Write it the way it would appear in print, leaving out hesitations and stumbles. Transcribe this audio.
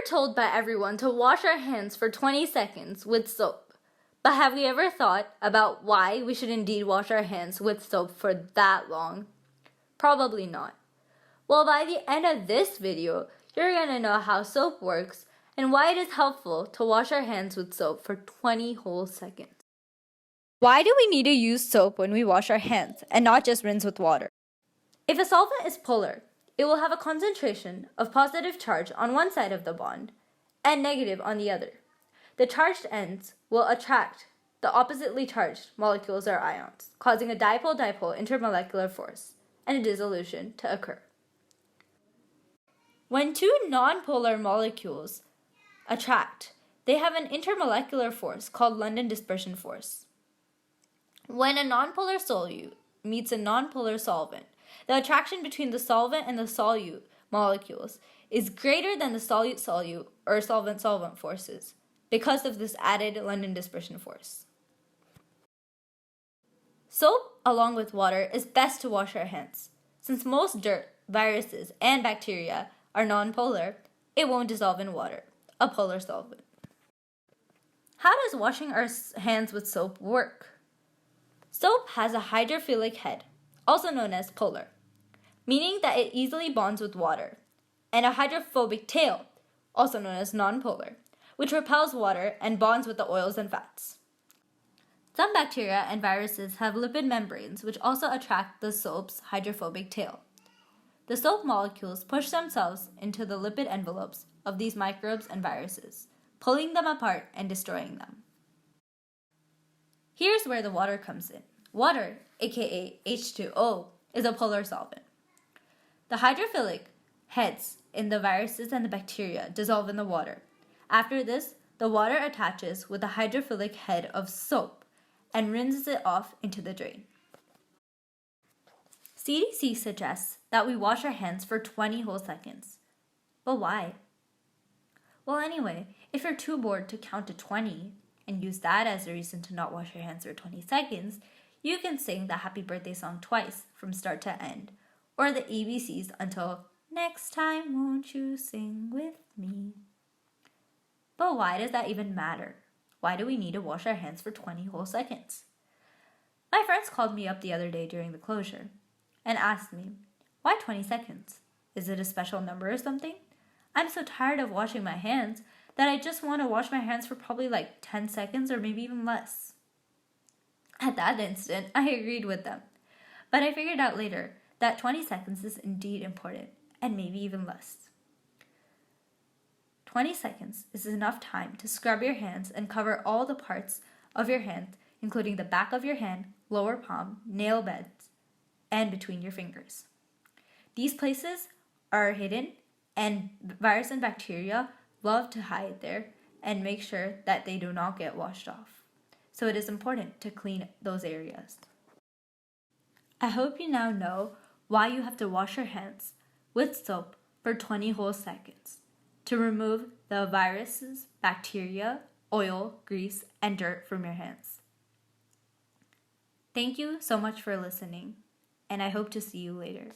are told by everyone to wash our hands for 20 seconds with soap. But have we ever thought about why we should indeed wash our hands with soap for that long? Probably not. Well, by the end of this video, you're going to know how soap works and why it is helpful to wash our hands with soap for 20 whole seconds. Why do we need to use soap when we wash our hands and not just rinse with water? If a solvent is polar, it will have a concentration of positive charge on one side of the bond and negative on the other. The charged ends will attract the oppositely charged molecules or ions, causing a dipole-dipole intermolecular force and a dissolution to occur. When two nonpolar molecules attract, they have an intermolecular force called London dispersion force. When a nonpolar solute meets a nonpolar solvent, the attraction between the solvent and the solute molecules is greater than the solute-solute or solvent-solvent forces because of this added London dispersion force. Soap, along with water, is best to wash our hands. Since most dirt, viruses, and bacteria are nonpolar, it won't dissolve in water, a polar solvent. How does washing our hands with soap work? Soap has a hydrophilic head, also known as polar, meaning that it easily bonds with water, and a hydrophobic tail, also known as nonpolar, which repels water and bonds with the oils and fats. Some bacteria and viruses have lipid membranes which also attract the soap's hydrophobic tail. The soap molecules push themselves into the lipid envelopes of these microbes and viruses, pulling them apart and destroying them. Here's where the water comes in. Water, aka H2O, is a polar solvent. The hydrophilic heads in the viruses and the bacteria dissolve in the water. After this, the water attaches with the hydrophilic head of soap and rinses it off into the drain. CDC suggests that we wash our hands for 20 whole seconds. But why? Well, anyway, if you're too bored to count to 20 and use that as a reason to not wash your hands for 20 seconds, you can sing the happy birthday song twice from start to end, or the ABCs until next time won't you sing with me. But why does that even matter? Why do we need to wash our hands for 20 whole seconds? My friends called me up the other day during the closure and asked me, why 20 seconds? Is it a special number or something? I'm so tired of washing my hands that I just want to wash my hands for probably like 10 seconds or maybe even less. At that instant, I agreed with them. But I figured out later that 20 seconds is indeed important, and maybe even less. 20 seconds is enough time to scrub your hands and cover all the parts of your hand, including the back of your hand, lower palm, nail beds, and between your fingers. These places are hidden, and virus and bacteria love to hide there and make sure that they do not get washed off. So it is important to clean those areas. I hope you now know why you have to wash your hands with soap for 20 whole seconds to remove the viruses, bacteria, oil, grease, and dirt from your hands. Thank you so much for listening, and I hope to see you later.